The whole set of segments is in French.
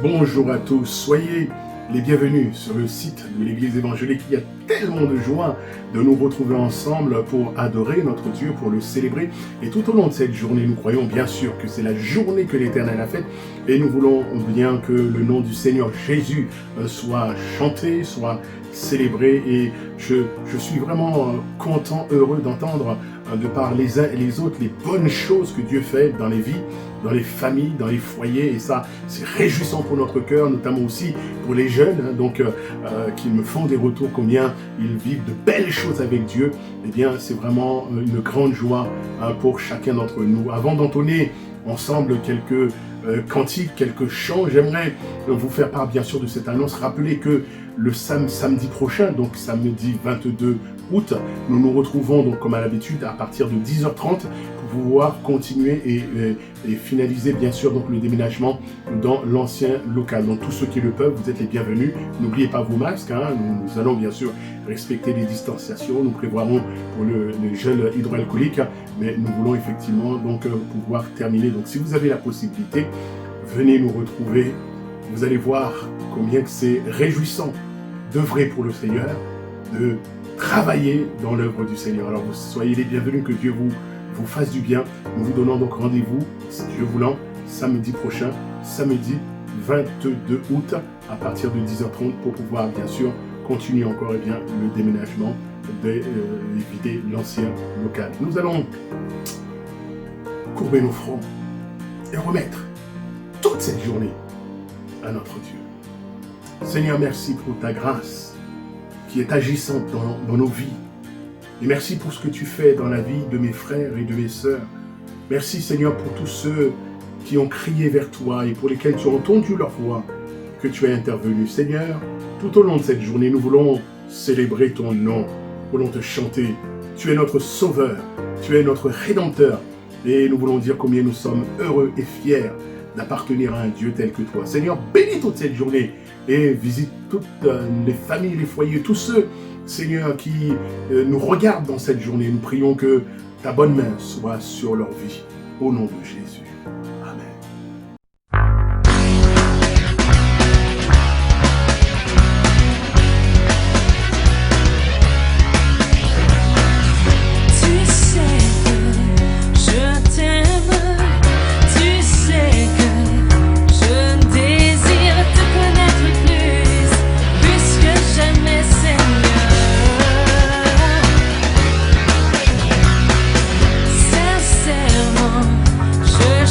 Bonjour à tous, soyez les bienvenus sur le site de l'Église évangélique. Il y a tellement de joie de nous retrouver ensemble pour adorer notre Dieu, pour le célébrer. Et tout au long de cette journée, nous croyons bien sûr que c'est la journée que l'Éternel a faite. Et nous voulons bien que le nom du Seigneur Jésus soit chanté, soit célébré. Et je suis vraiment content, heureux d'entendre de par les uns et les autres les bonnes choses que Dieu fait dans les vies, dans les familles, dans les foyers. Et ça, c'est réjouissant pour notre cœur, notamment aussi pour les jeunes, qui me font des retours combien ils vivent de belles choses avec Dieu. Eh bien, c'est vraiment une grande joie pour chacun d'entre nous. Avant d'entonner ensemble quelques cantiques, quelques chants, j'aimerais vous faire part bien sûr de cette annonce. Rappelez que le samedi prochain, donc samedi 22 août, nous nous retrouvons donc comme à l'habitude à partir de 10h30 pour pouvoir continuer et finaliser bien sûr donc le déménagement dans l'ancien local. Donc tous ceux qui le peuvent, vous êtes les bienvenus. N'oubliez pas vos masques, nous allons bien sûr respecter les distanciations. Nous prévoirons pour le gel hydroalcoolique, mais nous voulons effectivement donc pouvoir terminer. Donc si vous avez la possibilité, venez nous retrouver. Vous allez voir combien que c'est réjouissant d'œuvrer pour le Seigneur, de travailler dans l'œuvre du Seigneur. Alors vous soyez les bienvenus, que Dieu vous fasse du bien. Nous vous donnons donc rendez-vous, si Dieu voulant, samedi prochain, samedi 22 août, à partir de 10h30 pour pouvoir bien sûr continuer encore le déménagement et vider l'ancien local. Nous allons courber nos fronts et remettre toute cette journée à notre Dieu. Seigneur, merci pour ta grâce qui est agissante dans nos vies. Et merci pour ce que tu fais dans la vie de mes frères et de mes sœurs. Merci Seigneur pour tous ceux qui ont crié vers toi et pour lesquels tu as entendu leur voix, que tu es intervenu. Seigneur, tout au long de cette journée, nous voulons célébrer ton nom, nous voulons te chanter. Tu es notre sauveur, tu es notre rédempteur. Et nous voulons dire combien nous sommes heureux et fiers d'appartenir à un Dieu tel que toi. Seigneur, bénis toute cette journée et visite toutes les familles, les foyers, tous ceux, Seigneur, qui nous regardent dans cette journée. Nous prions que ta bonne main soit sur leur vie. Au nom de Jésus. Amen. Je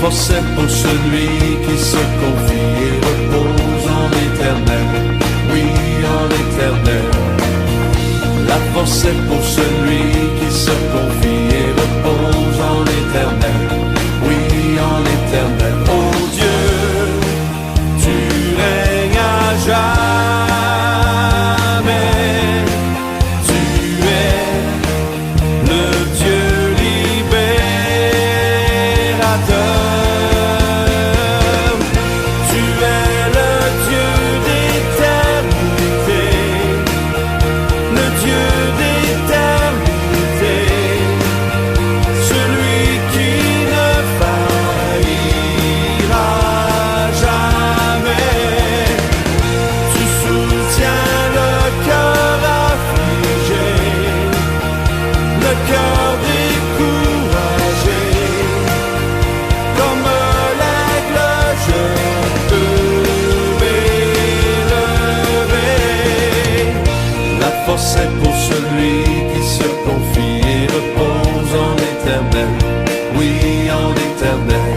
force est pour celui qui se confie et repose en l'Éternel. Oui, en l'Éternel. La force est pour celui qui se confie et repose en l'Éternel. Oui, en l'Éternel. Oh Dieu, tu règnes à jamais. Tu es le Dieu libérateur. Tu es le Dieu d'éternité. Le Dieu d'éternité, celui qui ne faillira jamais. Tu soutiens le cœur affligé, le cœur découragé. Comme l'aigle, je peux m'élever. La force est pour celui qui se confie et repose en l'Éternel. Oui, en l'Éternel.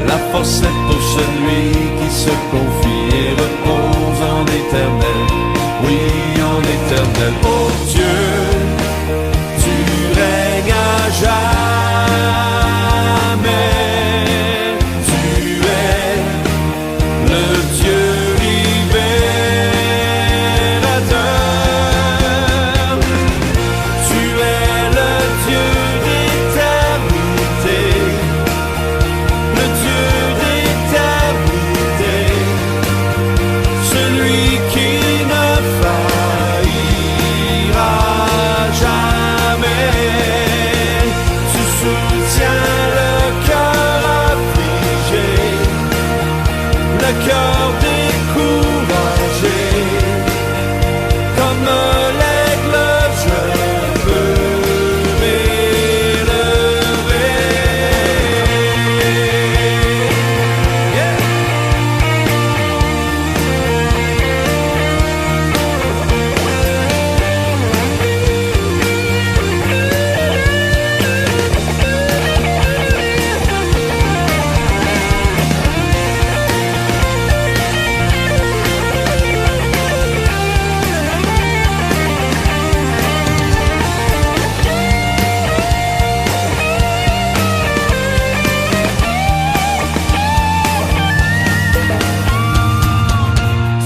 La force est pour celui qui se confie et repose en l'Éternel. Oui, en l'Éternel. Oh Dieu, tu règnes à jamais. Tu es le Dieu libérateur. Tu es le Dieu d'éternité. Le Dieu d'éternité. Celui qui ne faillira jamais. Tu soutiens le cœur affligé, le cœur découragé. Comme l'aigle, je peux m'élever. Yeah.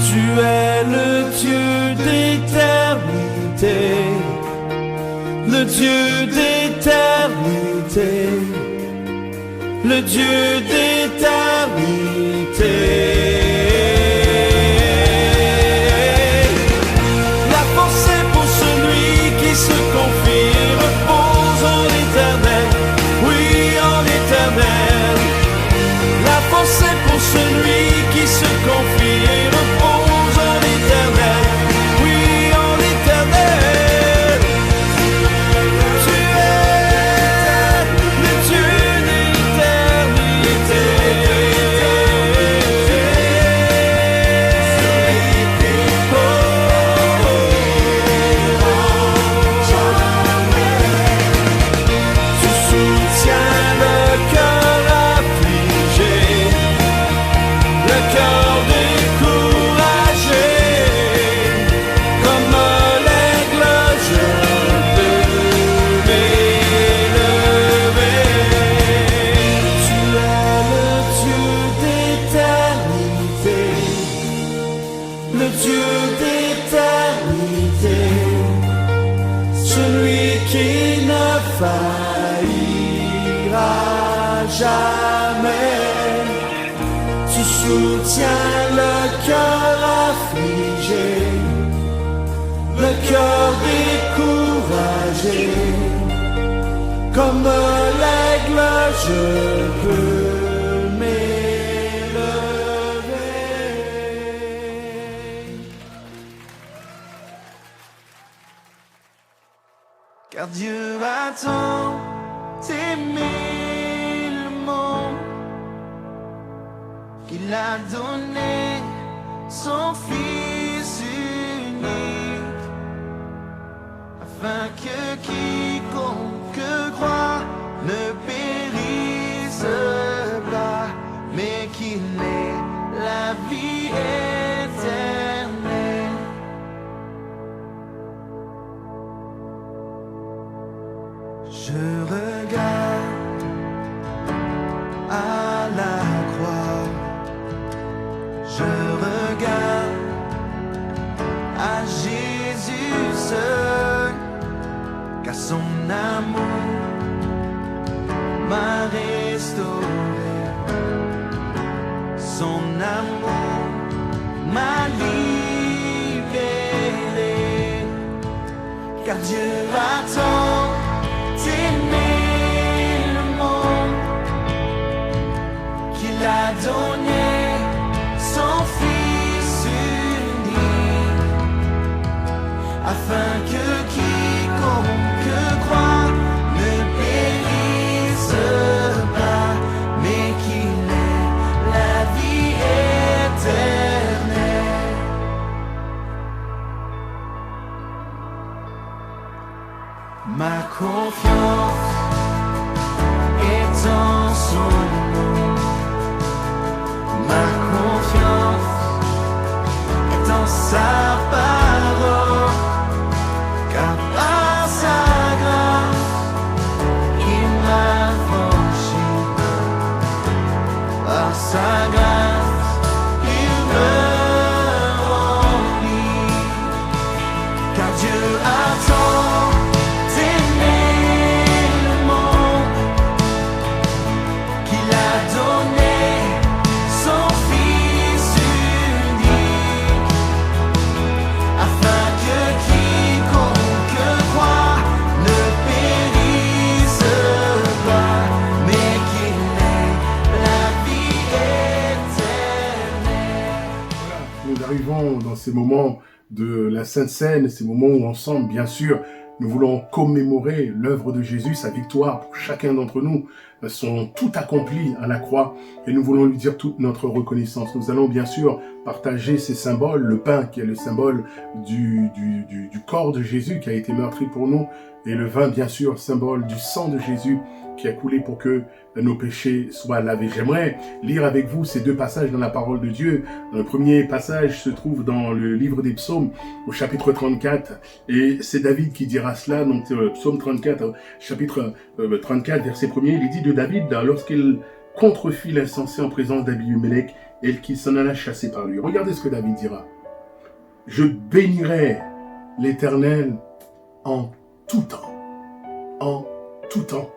Tu es le Dieu d'éternité, le Dieu d'éternité, le Dieu d'éternité. La force est pour celui qui se confie et repose en l'Éternel. Oui, en l'Éternel. La force est pour celui qui se confie et repose en l'Éternel. Oui, en l'Éternel. Tu es le Dieu d'éternité. Tu soutiens le cœur affligé, le cœur découragé. Comme l'aigle, je peux m'élever. Tu es le Dieu d'éternité, le Dieu d'éternité, celui qui ne faillira jamais. Tu soutiens le cœur affligé, le cœur découragé. Comme l'aigle, je peux m'élever. Car Dieu a tant aimé le monde qu'il a donné son Fils unique, afin que quiconque croit ne périsse Je regarde à la croix, je regarde à Jésus seul, car son amour m'a restauré, son amour m'a libéré, car Dieu a tant aimé le monde qu'il a donné son Fils unique, afin que quiconque croit ne périsse pas, mais qu'il ait la vie éternelle. Ma confiance est en son nom, ma confiance est en sa parole, car par sa grâce il m'a franchi, par sa grâce il me remplit, car Dieu a tant aimé le monde qu'il a donné son Fils unique, afin que quiconque croit ne périsse pas, mais qu'il ait la vie éternelle. Nous arrivons dans ces moments de la Sainte Seine, ces moments où ensemble, bien sûr, nous voulons commémorer l'œuvre de Jésus, sa victoire pour chacun d'entre nous, son tout accompli à la croix, et nous voulons lui dire toute notre reconnaissance. Nous allons bien sûr partager ces symboles, le pain qui est le symbole du corps de Jésus qui a été meurtri pour nous, et le vin bien sûr, symbole du sang de Jésus qui a coulé pour que nos péchés soient lavés. J'aimerais lire avec vous ces deux passages dans la parole de Dieu. Le premier passage se trouve dans le livre des Psaumes, au chapitre 34, et c'est David qui dira cela, donc Psaume 34, chapitre 34, verset 1er, il est dit de David, lorsqu'il contrefit l'insensé en présence d'Abimelech, et qu'il s'en alla chasser par lui. Regardez ce que David dira. Je bénirai l'Éternel en tout temps. En tout temps.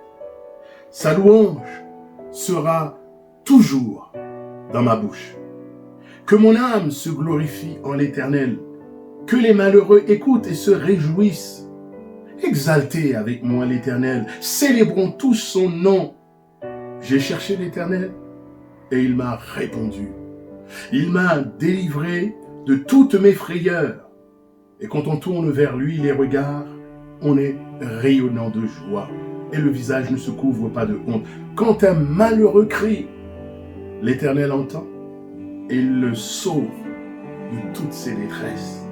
Sa louange sera toujours dans ma bouche. Que mon âme se glorifie en l'Éternel. Que les malheureux écoutent et se réjouissent. Exaltez avec moi l'Éternel. Célébrons tous son nom. J'ai cherché l'Éternel et il m'a répondu. Il m'a délivré de toutes mes frayeurs. Et quand on tourne vers lui les regards, on est rayonnant de joie. Et le visage ne se couvre pas de honte. Quand un malheureux crie, l'Éternel entend et il le sauve de toutes ses détresses.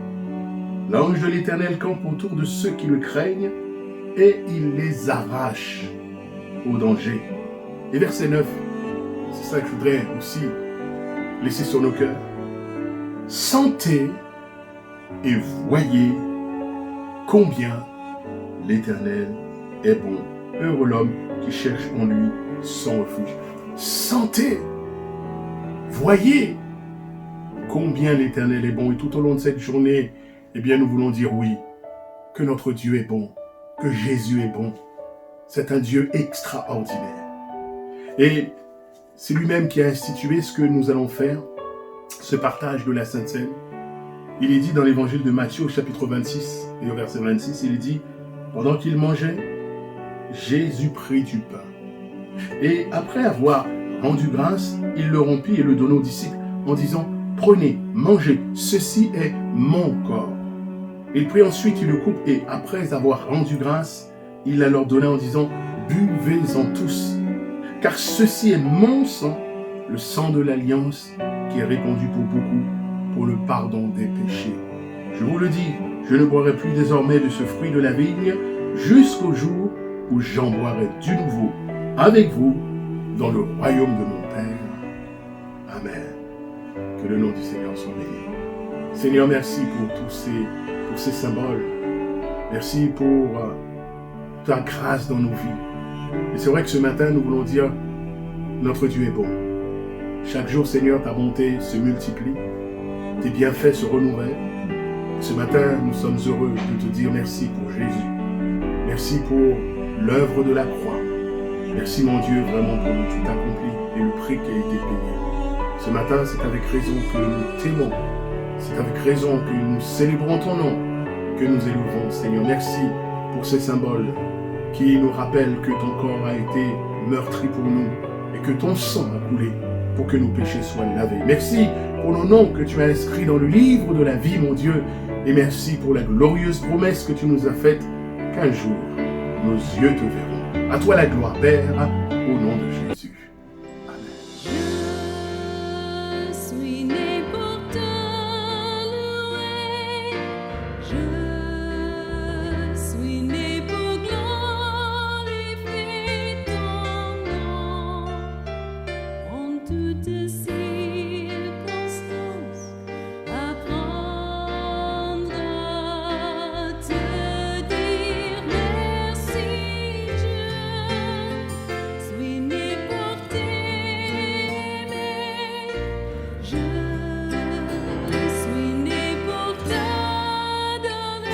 L'ange de l'Éternel campe autour de ceux qui le craignent et il les arrache au danger. Et verset 9, c'est ça que je voudrais aussi laisser sur nos cœurs. Sentez et voyez combien l'Éternel est bon. Heureux l'homme qui cherche en lui son refuge. Sentez, voyez combien l'Éternel est bon. Et tout au long de cette journée, eh bien, nous voulons dire oui, que notre Dieu est bon, que Jésus est bon. C'est un Dieu extraordinaire. Et c'est lui-même qui a institué ce que nous allons faire, ce partage de la Sainte Seine. Il est dit dans l'évangile de Matthieu, au chapitre 26, et au verset 26, il est dit, pendant qu'il mangeait, Jésus prit du pain. Et après avoir rendu grâce, il le rompit et le donna aux disciples en disant, prenez, mangez, ceci est mon corps. Il prit ensuite, il le coupe et après avoir rendu grâce, il la leur donna en disant, buvez-en tous, car ceci est mon sang, le sang de l'alliance qui est répandu pour beaucoup, pour le pardon des péchés. Je vous le dis, je ne boirai plus désormais de ce fruit de la vigne jusqu'au jour où j'en boirai du nouveau avec vous dans le royaume de mon Père. Amen. Que le nom du Seigneur soit béni. Seigneur, merci pour tous ces symboles. Merci pour ta grâce dans nos vies. Et c'est vrai que ce matin, nous voulons dire, notre Dieu est bon. Chaque jour, Seigneur, ta bonté se multiplie, tes bienfaits se renouvellent. Ce matin, nous sommes heureux de te dire merci pour Jésus. Merci pour l'œuvre de la croix. Merci, mon Dieu, vraiment pour le tout accompli et le prix qui a été payé. Ce matin, c'est avec raison que nous t'aimons. C'est avec raison que nous célébrons ton nom, que nous élevons, Seigneur. Merci pour ces symboles qui nous rappellent que ton corps a été meurtri pour nous et que ton sang a coulé pour que nos péchés soient lavés. Merci pour nos noms que tu as inscrits dans le livre de la vie, mon Dieu. Et merci pour la glorieuse promesse que tu nous as faite qu'un jour, nos yeux te verront. À toi la gloire, Père, au nom de Jésus. Je suis né pour te louer. Je suis né pour glorifier ton nom. En toutes circonstances, apprendre à te dire merci. Je suis né pour t'aimer. Je suis né pour t'adorer,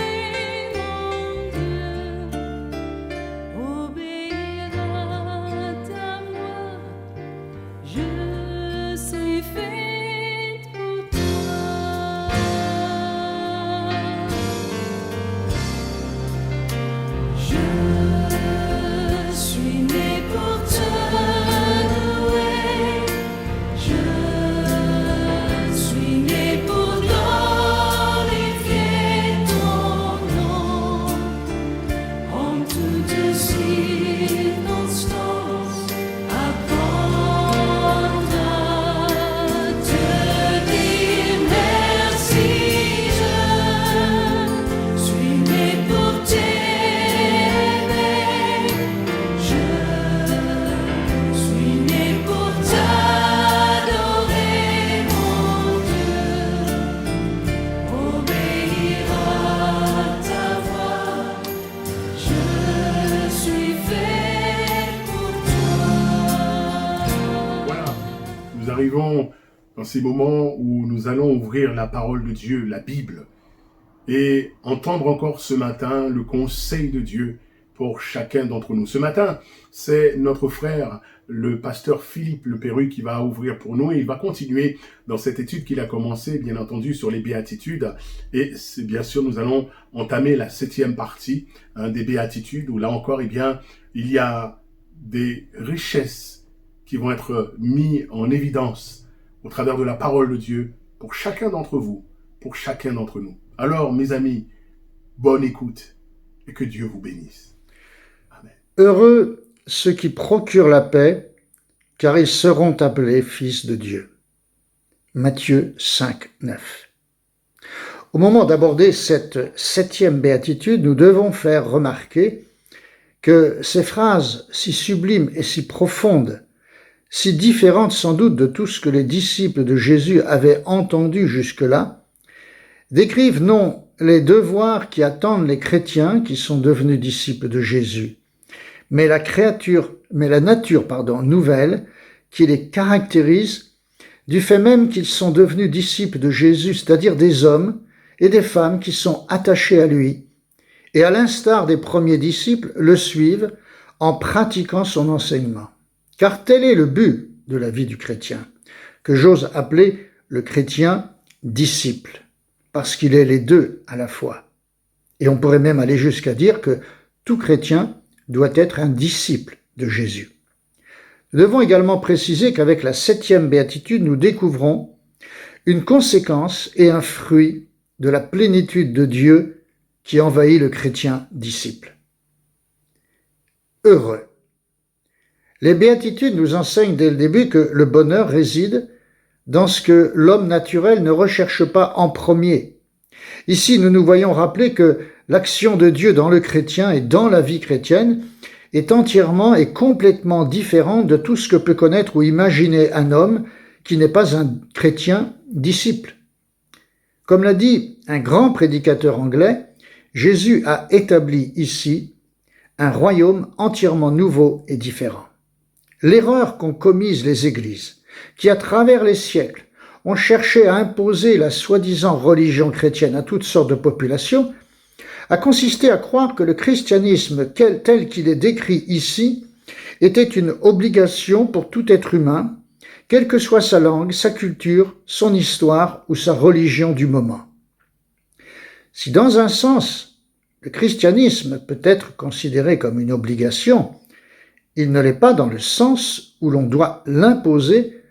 mon Dieu. Obéir à ta voix. Je suis faite pour toi. Je suis né pour te louer. Je suis né pour glorifier ton nom. En toutes circonstances, apprendre à te dire merci. Je suis né pour t'aimer. Je suis né pour t'adorer, mon Dieu. Obéir à ta voix. Je suis fait pour toi. Voilà, nous arrivons dans ces moments où nous allons ouvrir la parole de Dieu, la Bible, et entendre encore ce matin le conseil de Dieu pour chacun d'entre nous. Ce matin, c'est notre frère, le pasteur Philippe Le Perru, qui va ouvrir pour nous, et il va continuer dans cette étude qu'il a commencée, bien entendu, sur les béatitudes. Et c'est bien sûr, nous allons entamer la 7e partie des béatitudes, où là encore, eh bien, il y a des richesses qui vont être mises en évidence au travers de la parole de Dieu pour chacun d'entre vous, pour chacun d'entre nous. Alors, mes amis, bonne écoute et que Dieu vous bénisse. Amen. Heureux ceux qui procurent la paix, car ils seront appelés fils de Dieu. Matthieu 5, 9. Au moment d'aborder cette 7e béatitude, nous devons faire remarquer que ces phrases si sublimes et si profondes, si différentes sans doute de tout ce que les disciples de Jésus avaient entendu jusque-là, décrivent non les devoirs qui attendent les chrétiens qui sont devenus disciples de Jésus, mais la nature nouvelle qui les caractérise du fait même qu'ils sont devenus disciples de Jésus, c'est-à-dire des hommes et des femmes qui sont attachés à lui, et à l'instar des premiers disciples, le suivent en pratiquant son enseignement. Car tel est le but de la vie du chrétien, que j'ose appeler le chrétien disciple, parce qu'il est les deux à la fois. Et on pourrait même aller jusqu'à dire que tout chrétien doit être un disciple de Jésus. Nous devons également préciser qu'avec la 7e béatitude, nous découvrons une conséquence et un fruit de la plénitude de Dieu qui envahit le chrétien disciple. Heureux. Les béatitudes nous enseignent dès le début que le bonheur réside dans ce que l'homme naturel ne recherche pas en premier. Ici, nous nous voyons rappeler que l'action de Dieu dans le chrétien et dans la vie chrétienne est entièrement et complètement différente de tout ce que peut connaître ou imaginer un homme qui n'est pas un chrétien disciple. Comme l'a dit un grand prédicateur anglais, Jésus a établi ici un royaume entièrement nouveau et différent. L'erreur qu'ont commise les églises, qui à travers les siècles ont cherché à imposer la soi-disant religion chrétienne à toutes sortes de populations, a consisté à croire que le christianisme tel qu'il est décrit ici était une obligation pour tout être humain, quelle que soit sa langue, sa culture, son histoire ou sa religion du moment. Si dans un sens, le christianisme peut être considéré comme une obligation, il ne l'est pas dans le sens où l'on doit l'imposer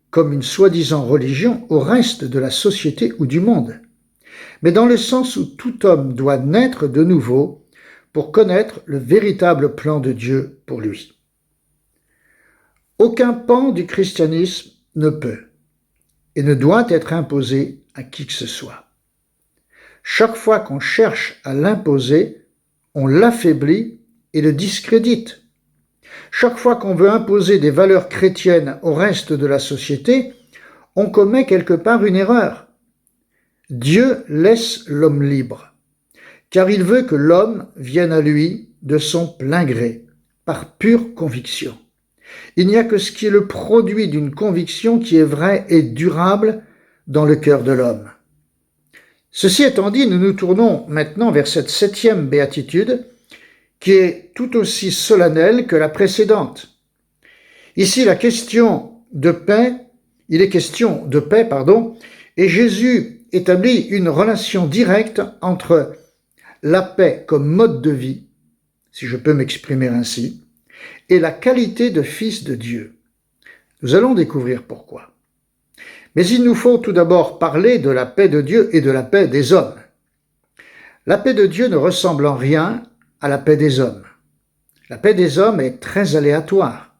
comme une soi-disant religion au reste de la société ou du monde, mais dans le sens où tout homme doit naître de nouveau pour connaître le véritable plan de Dieu pour lui. Aucun pan du christianisme ne peut et ne doit être imposé à qui que ce soit. Chaque fois qu'on cherche à l'imposer, on l'affaiblit et le discrédite. Chaque fois qu'on veut imposer des valeurs chrétiennes au reste de la société, on commet quelque part une erreur. Dieu laisse l'homme libre, car il veut que l'homme vienne à lui de son plein gré, par pure conviction. Il n'y a que ce qui est le produit d'une conviction qui est vraie et durable dans le cœur de l'homme. Ceci étant dit, nous nous tournons maintenant vers cette 7e béatitude, qui est tout aussi solennelle que la précédente. Ici, il est question de paix, et Jésus établit une relation directe entre la paix comme mode de vie, si je peux m'exprimer ainsi, et la qualité de fils de Dieu. Nous allons découvrir pourquoi. Mais il nous faut tout d'abord parler de la paix de Dieu et de la paix des hommes. La paix de Dieu ne ressemble en rien à la paix des hommes. La paix des hommes est très aléatoire.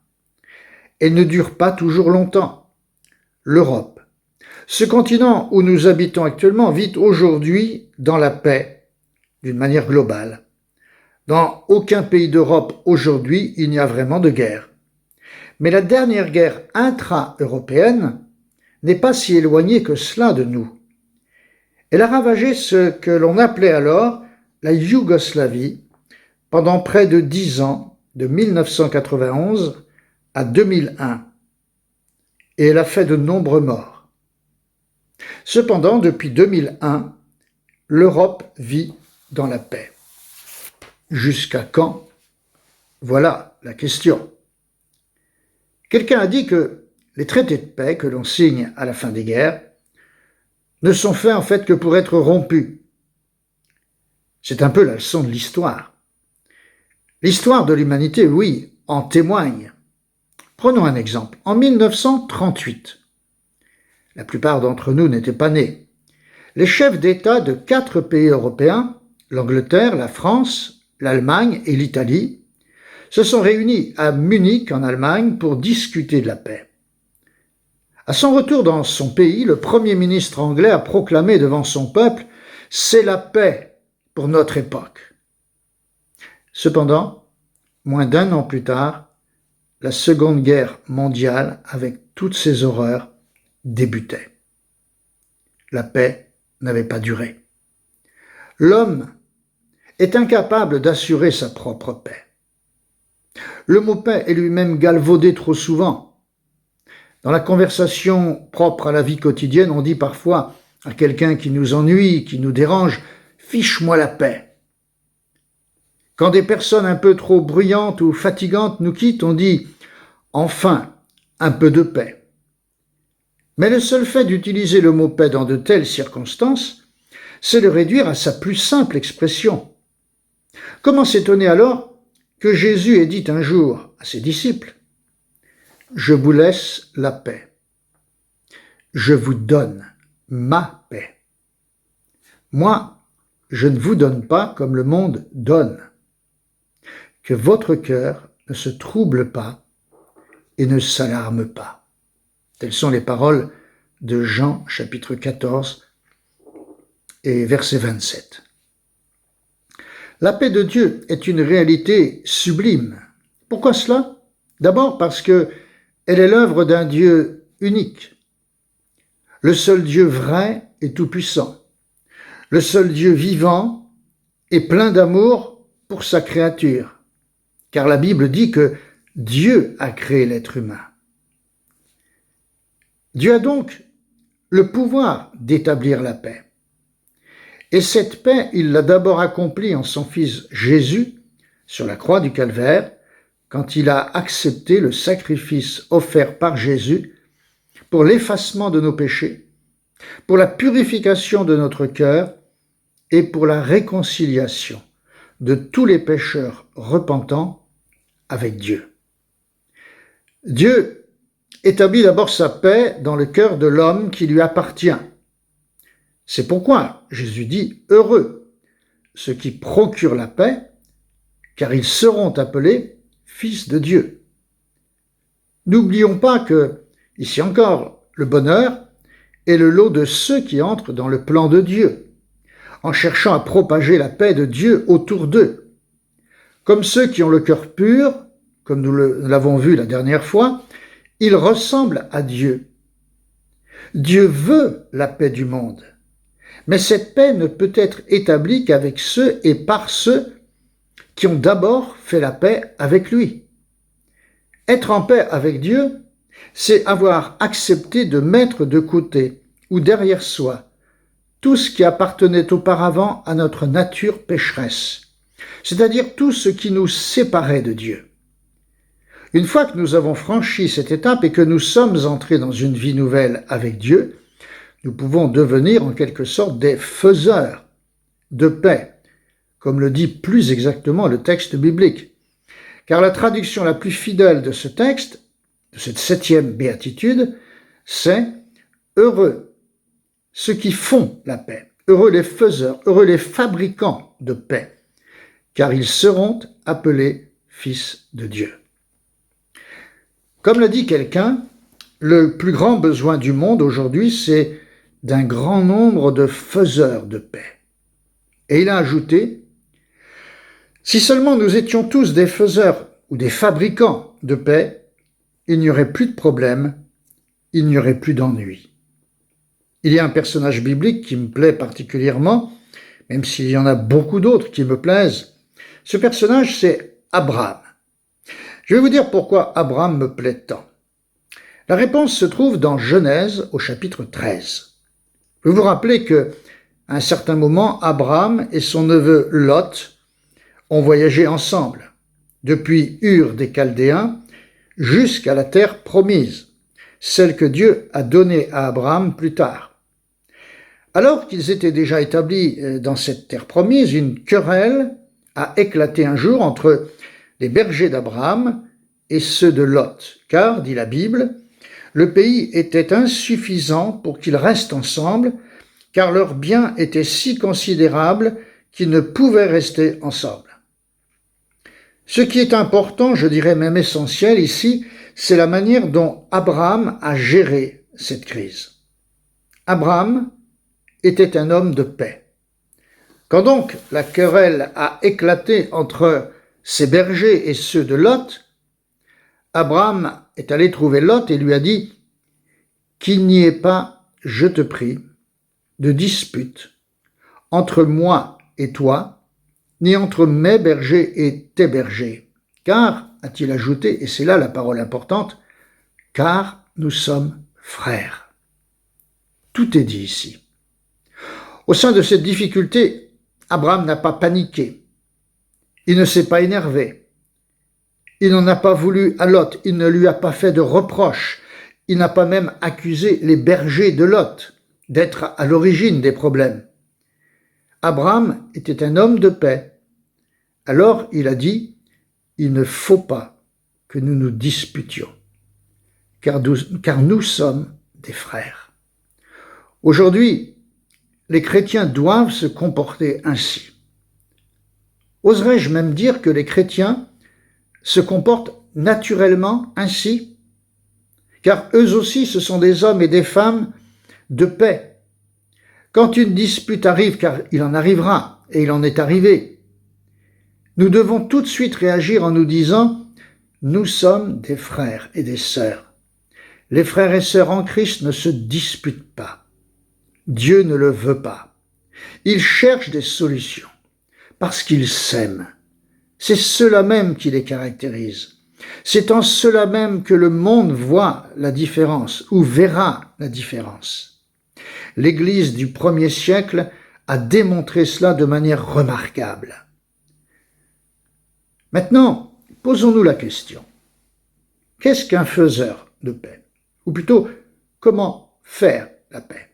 Elle ne dure pas toujours longtemps. L'Europe, ce continent où nous habitons actuellement, vit aujourd'hui dans la paix d'une manière globale. Dans aucun pays d'Europe aujourd'hui, il n'y a vraiment de guerre. Mais la dernière guerre intra-européenne n'est pas si éloignée que cela de nous. Elle a ravagé ce que l'on appelait alors la Yougoslavie pendant près de 10 ans, de 1991 à 2001, et elle a fait de nombreux morts. Cependant, depuis 2001, l'Europe vit dans la paix. Jusqu'à quand? Voilà la question. Quelqu'un a dit que les traités de paix que l'on signe à la fin des guerres ne sont faits en fait que pour être rompus. C'est un peu la leçon de l'histoire. L'histoire de l'humanité, oui, en témoigne. Prenons un exemple. En 1938, la plupart d'entre nous n'étaient pas nés. Les chefs d'État de 4 pays européens, l'Angleterre, la France, l'Allemagne et l'Italie, se sont réunis à Munich en Allemagne pour discuter de la paix. À son retour dans son pays, le Premier ministre anglais a proclamé devant son peuple « C'est la paix pour notre époque ». Cependant, moins d'1 an plus tard, la Seconde Guerre mondiale, avec toutes ses horreurs, débutait. La paix n'avait pas duré. L'homme est incapable d'assurer sa propre paix. Le mot paix est lui-même galvaudé trop souvent. Dans la conversation propre à la vie quotidienne, on dit parfois à quelqu'un qui nous ennuie, qui nous dérange, « Fiche-moi la paix ». Quand des personnes un peu trop bruyantes ou fatigantes nous quittent, on dit « Enfin, un peu de paix ». Mais le seul fait d'utiliser le mot paix dans de telles circonstances, c'est le réduire à sa plus simple expression. Comment s'étonner alors que Jésus ait dit un jour à ses disciples « Je vous laisse la paix. Je vous donne ma paix. Moi, je ne vous donne pas comme le monde donne. Que votre cœur ne se trouble pas et ne s'alarme pas. » Telles sont les paroles de Jean chapitre 14 et verset 27. La paix de Dieu est une réalité sublime. Pourquoi cela? D'abord parce que elle est l'œuvre d'un Dieu unique, le seul Dieu vrai et tout-puissant, le seul Dieu vivant et plein d'amour pour sa créature. car la Bible dit que Dieu a créé l'être humain. Dieu a donc le pouvoir d'établir la paix. Et cette paix, il l'a d'abord accomplie en son Fils Jésus sur la croix du Calvaire, quand il a accepté le sacrifice offert par Jésus pour l'effacement de nos péchés, pour la purification de notre cœur et pour la réconciliation de tous les pécheurs repentants avec Dieu. Dieu établit d'abord sa paix dans le cœur de l'homme qui lui appartient. C'est pourquoi Jésus dit « Heureux ceux qui procurent la paix, car ils seront appelés fils de Dieu ». N'oublions pas que, ici encore, le bonheur est le lot de ceux qui entrent dans le plan de Dieu, en cherchant à propager la paix de Dieu autour d'eux. Comme ceux qui ont le cœur pur, comme nous l'avons vu la dernière fois, ils ressemblent à Dieu. Dieu veut la paix du monde, mais cette paix ne peut être établie qu'avec ceux et par ceux qui ont d'abord fait la paix avec lui. Être en paix avec Dieu, c'est avoir accepté de mettre de côté ou derrière soi tout ce qui appartenait auparavant à notre nature pécheresse, c'est-à-dire tout ce qui nous séparait de Dieu. Une fois que nous avons franchi cette étape et que nous sommes entrés dans une vie nouvelle avec Dieu, nous pouvons devenir en quelque sorte des faiseurs de paix, comme le dit plus exactement le texte biblique. Car la traduction la plus fidèle de ce texte, de cette 7e béatitude, c'est « Heureux ceux qui font la paix, heureux les faiseurs, heureux les fabricants de paix, car ils seront appelés fils de Dieu. » Comme l'a dit quelqu'un, le plus grand besoin du monde aujourd'hui, c'est d'un grand nombre de faiseurs de paix. Et il a ajouté, si seulement nous étions tous des faiseurs ou des fabricants de paix, il n'y aurait plus de problème, il n'y aurait plus d'ennui. Il y a un personnage biblique qui me plaît particulièrement, même s'il y en a beaucoup d'autres qui me plaisent. Ce personnage, c'est Abraham. Je vais vous dire pourquoi Abraham me plaît tant. La réponse se trouve dans Genèse au chapitre 13. Vous vous rappelez que, à un certain moment, Abraham et son neveu Lot ont voyagé ensemble, depuis Ur des Chaldéens jusqu'à la terre promise, celle que Dieu a donnée à Abraham plus tard. Alors qu'ils étaient déjà établis dans cette terre promise, une querelle a éclaté un jour entre les bergers d'Abraham et ceux de Lot, car, dit la Bible, le pays était insuffisant pour qu'ils restent ensemble, car leurs biens étaient si considérables qu'ils ne pouvaient rester ensemble. Ce qui est important, je dirais même essentiel ici, c'est la manière dont Abraham a géré cette crise. Abraham était un homme de paix. Quand donc la querelle a éclaté entre ses bergers et ceux de Lot, Abraham est allé trouver Lot et lui a dit « Qu'il n'y ait pas, je te prie, de dispute entre moi et toi, ni entre mes bergers et tes bergers, car, a-t-il ajouté, et c'est là la parole importante, car nous sommes frères. » Tout est dit ici. Au sein de cette difficulté, Abraham n'a pas paniqué. Il ne s'est pas énervé. Il n'en a pas voulu à Lot. Il ne lui a pas fait de reproches. Il n'a pas même accusé les bergers de Lot d'être à l'origine des problèmes. Abraham était un homme de paix. Alors il a dit, il ne faut pas que nous nous disputions, car nous sommes des frères. Aujourd'hui, les chrétiens doivent se comporter ainsi. Oserais-je même dire que les chrétiens se comportent naturellement ainsi? Car eux aussi, ce sont des hommes et des femmes de paix. Quand une dispute arrive, car il en arrivera, et il en est arrivé, nous devons tout de suite réagir en nous disant « Nous sommes des frères et des sœurs. Les frères et sœurs en Christ ne se disputent pas. Dieu ne le veut pas. Ils cherchent des solutions parce qu'ils s'aiment. C'est cela même qui les caractérise. C'est en cela même que le monde voit la différence ou verra la différence. L'Église du 1er siècle a démontré cela de manière remarquable. Maintenant, posons-nous la question. Qu'est-ce qu'un faiseur de paix? Ou plutôt, comment faire la paix?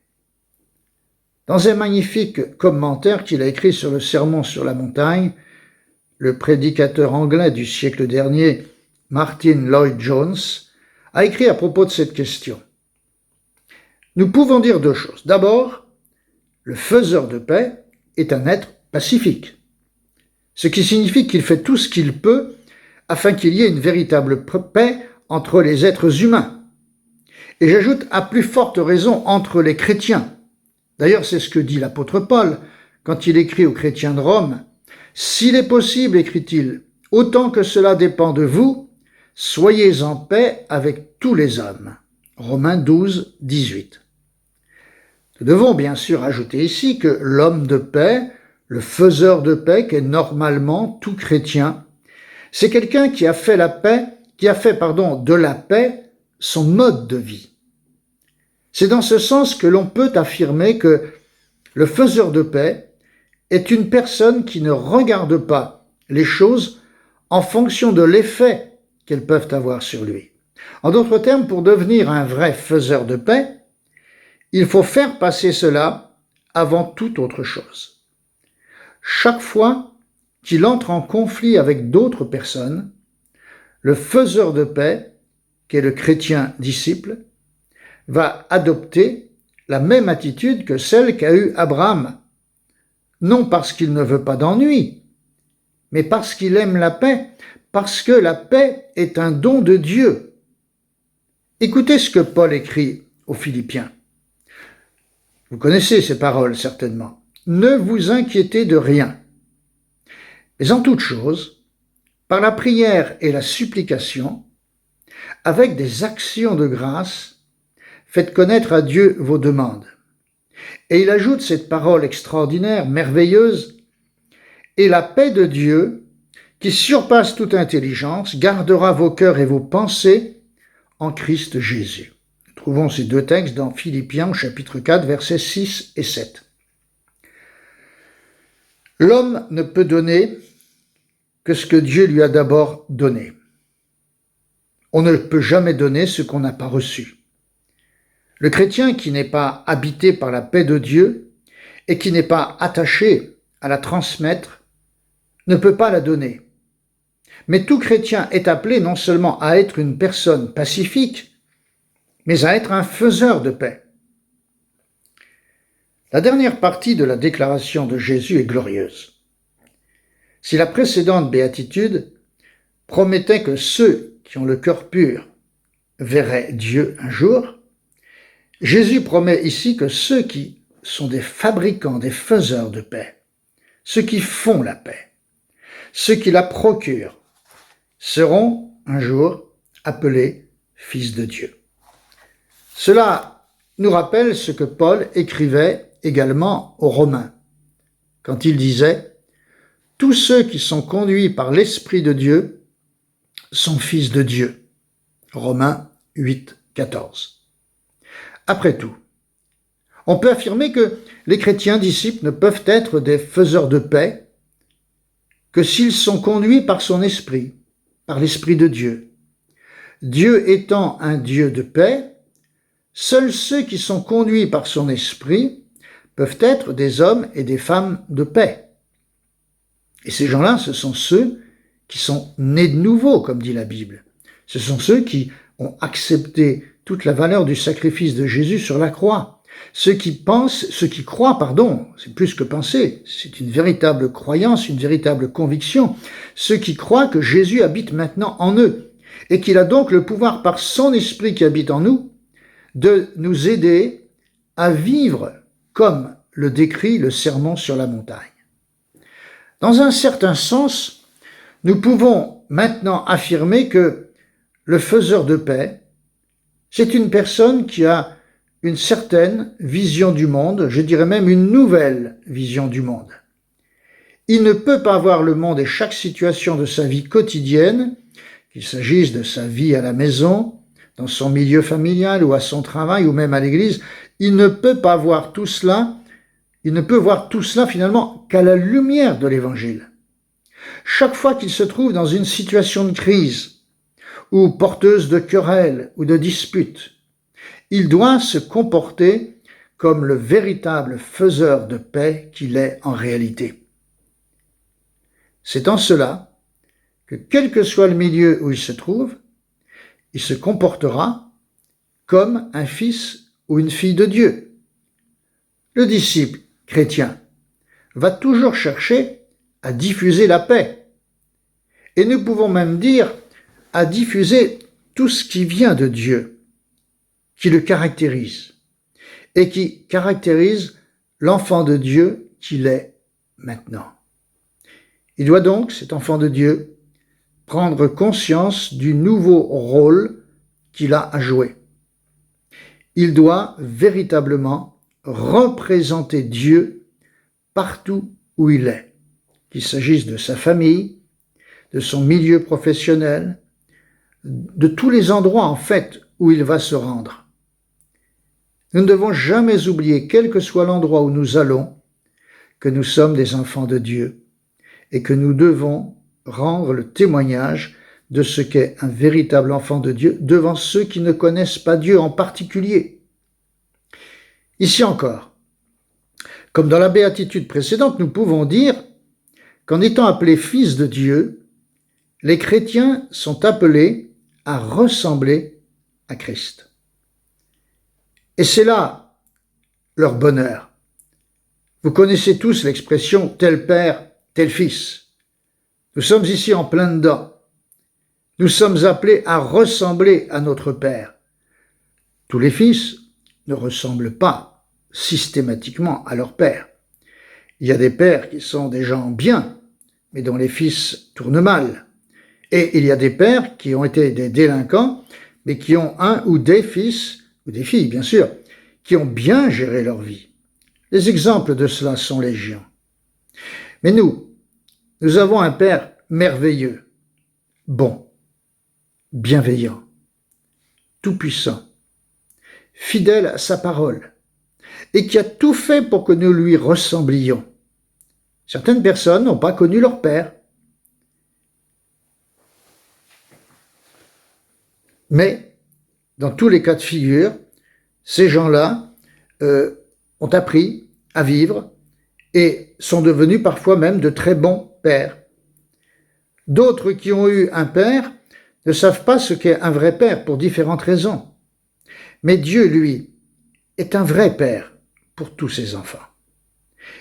Dans un magnifique commentaire qu'il a écrit sur le Sermon sur la montagne, le prédicateur anglais du siècle dernier, Martin Lloyd-Jones, a écrit à propos de cette question. Nous pouvons dire deux choses. D'abord, le faiseur de paix est un être pacifique, ce qui signifie qu'il fait tout ce qu'il peut afin qu'il y ait une véritable paix entre les êtres humains. Et j'ajoute à plus forte raison entre les chrétiens. D'ailleurs, c'est ce que dit l'apôtre Paul quand il écrit aux chrétiens de Rome. « S'il est possible, écrit-il, autant que cela dépend de vous, soyez en paix avec tous les hommes. » Romains 12, 18. Nous devons bien sûr ajouter ici que l'homme de paix, le faiseur de paix, qui est normalement tout chrétien, c'est quelqu'un qui a fait de la paix son mode de vie. C'est dans ce sens que l'on peut affirmer que le faiseur de paix est une personne qui ne regarde pas les choses en fonction de l'effet qu'elles peuvent avoir sur lui. En d'autres termes, pour devenir un vrai faiseur de paix, il faut faire passer cela avant toute autre chose. Chaque fois qu'il entre en conflit avec d'autres personnes, le faiseur de paix, qui est le chrétien disciple, va adopter la même attitude que celle qu'a eue Abraham, non parce qu'il ne veut pas d'ennui, mais parce qu'il aime la paix, parce que la paix est un don de Dieu. Écoutez ce que Paul écrit aux Philippiens. Vous connaissez ces paroles certainement. Ne vous inquiétez de rien, mais en toute chose, par la prière et la supplication, avec des actions de grâce, faites connaître à Dieu vos demandes. Et il ajoute cette parole extraordinaire, merveilleuse, « Et la paix de Dieu, qui surpasse toute intelligence, gardera vos cœurs et vos pensées en Christ Jésus. » Nous trouvons ces deux textes dans Philippiens, chapitre 4, versets 6 et 7. L'homme ne peut donner que ce que Dieu lui a d'abord donné. On ne peut jamais donner ce qu'on n'a pas reçu. Le chrétien qui n'est pas habité par la paix de Dieu et qui n'est pas attaché à la transmettre ne peut pas la donner. Mais tout chrétien est appelé non seulement à être une personne pacifique, mais à être un faiseur de paix. La dernière partie de la déclaration de Jésus est glorieuse. Si la précédente béatitude promettait que ceux qui ont le cœur pur verraient Dieu un jour, Jésus promet ici que ceux qui sont des fabricants, des faiseurs de paix, ceux qui font la paix, ceux qui la procurent, seront un jour appelés fils de Dieu. Cela nous rappelle ce que Paul écrivait également aux Romains, quand il disait « Tous ceux qui sont conduits par l'Esprit de Dieu sont fils de Dieu ». Romains 8, 14. Après tout, on peut affirmer que les chrétiens disciples ne peuvent être des faiseurs de paix que s'ils sont conduits par son esprit, par l'Esprit de Dieu. Dieu étant un Dieu de paix, seuls ceux qui sont conduits par son esprit peuvent être des hommes et des femmes de paix. Et ces gens-là, ce sont ceux qui sont nés de nouveau, comme dit la Bible. Ce sont ceux qui ont accepté toute la valeur du sacrifice de Jésus sur la croix. Ceux qui croient, c'est plus que penser, c'est une véritable croyance, une véritable conviction. Ceux qui croient que Jésus habite maintenant en eux et qu'il a donc le pouvoir par son esprit qui habite en nous de nous aider à vivre comme le décrit le Sermon sur la montagne. Dans un certain sens, nous pouvons maintenant affirmer que le faiseur de paix, c'est une personne qui a une certaine vision du monde, je dirais même une nouvelle vision du monde. Il ne peut pas voir le monde et chaque situation de sa vie quotidienne, qu'il s'agisse de sa vie à la maison, dans son milieu familial ou à son travail ou même à l'église. Il ne peut pas voir tout cela, il ne peut voir tout cela finalement qu'à la lumière de l'Évangile. Chaque fois qu'il se trouve dans une situation de crise ou porteuse de querelles ou de disputes, il doit se comporter comme le véritable faiseur de paix qu'il est en réalité. C'est en cela que, quel que soit le milieu où il se trouve, il se comportera comme un fils ou une fille de Dieu. Le disciple chrétien va toujours chercher à diffuser la paix. Et nous pouvons même dire à diffuser tout ce qui vient de Dieu, qui le caractérise, et qui caractérise l'enfant de Dieu qu'il est maintenant. Il doit donc, cet enfant de Dieu, prendre conscience du nouveau rôle qu'il a à jouer. Il doit véritablement représenter Dieu partout où il est, qu'il s'agisse de sa famille, de son milieu professionnel, de tous les endroits en fait où il va se rendre. Nous ne devons jamais oublier, quel que soit l'endroit où nous allons, que nous sommes des enfants de Dieu et que nous devons rendre le témoignage de ce qu'est un véritable enfant de Dieu devant ceux qui ne connaissent pas Dieu en particulier. Ici encore, comme dans la béatitude précédente, nous pouvons dire qu'en étant appelés fils de Dieu, les chrétiens sont appelés à ressembler à Christ. Et c'est là leur bonheur. Vous connaissez tous l'expression « tel père, tel fils ». Nous sommes ici en plein dedans. Nous sommes appelés à ressembler à notre Père. Tous les fils ne ressemblent pas systématiquement à leur père. Il y a des pères qui sont des gens bien, mais dont les fils tournent mal. Et il y a des pères qui ont été des délinquants, mais qui ont un ou des fils, ou des filles bien sûr, qui ont bien géré leur vie. Les exemples de cela sont légion. Mais nous avons un Père merveilleux, bon, bienveillant, tout-puissant, fidèle à sa parole, et qui a tout fait pour que nous lui ressemblions. Certaines personnes n'ont pas connu leur Père. Mais, dans tous les cas de figure, ces gens-là ont appris à vivre et sont devenus parfois même de très bons pères. D'autres qui ont eu un père ne savent pas ce qu'est un vrai père pour différentes raisons. Mais Dieu, lui, est un vrai père pour tous ses enfants.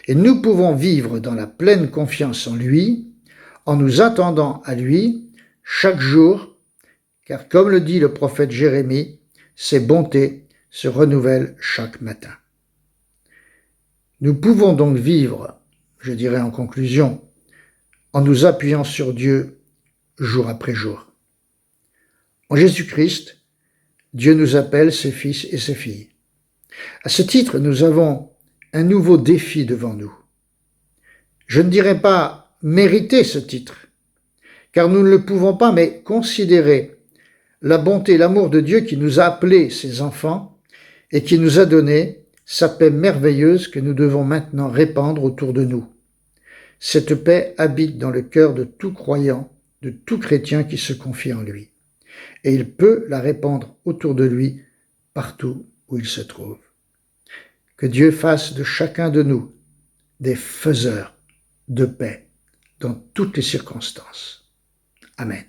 Et nous pouvons vivre dans la pleine confiance en lui, en nous attendant à lui chaque jour, car comme le dit le prophète Jérémie, ses bontés se renouvellent chaque matin. Nous pouvons donc vivre, je dirais en conclusion, en nous appuyant sur Dieu jour après jour. En Jésus-Christ, Dieu nous appelle ses fils et ses filles. À ce titre, nous avons un nouveau défi devant nous. Je ne dirais pas mériter ce titre, car nous ne le pouvons pas, mais considérer la bonté et l'amour de Dieu qui nous a appelés ses enfants et qui nous a donné sa paix merveilleuse que nous devons maintenant répandre autour de nous. Cette paix habite dans le cœur de tout croyant, de tout chrétien qui se confie en lui. Et il peut la répandre autour de lui partout où il se trouve. Que Dieu fasse de chacun de nous des faiseurs de paix dans toutes les circonstances. Amen.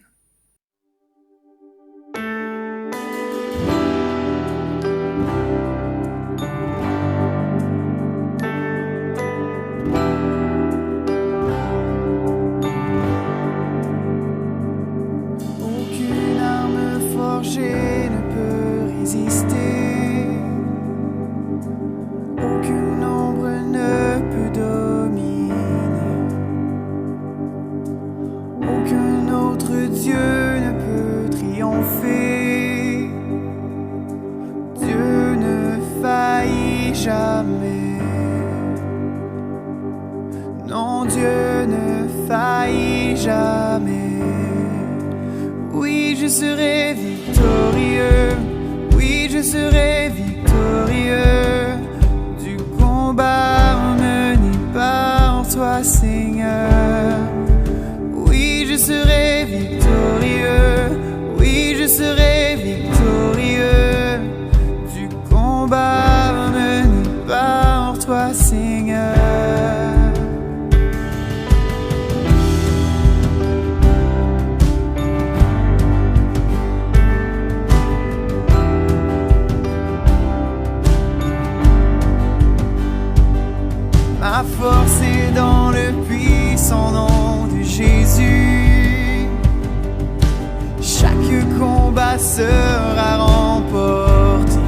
Aucune arme forgée ne peut résister. Aucune ombre ne peut dominer. Aucun autre Dieu je serai victorieux. Oui, je serai victorieux. Du combat mené par toi, Seigneur. Oui, je serai victorieux. Oui, je serai victorieux. Du combat mené par toi, Seigneur. Ma force est dans le puissant nom de Jésus. Chaque combat sera remporté.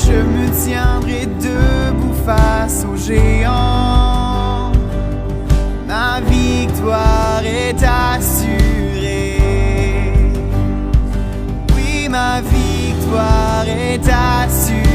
Je me tiendrai debout face aux géants. Ma victoire est assurée. Oui, ma victoire est assurée.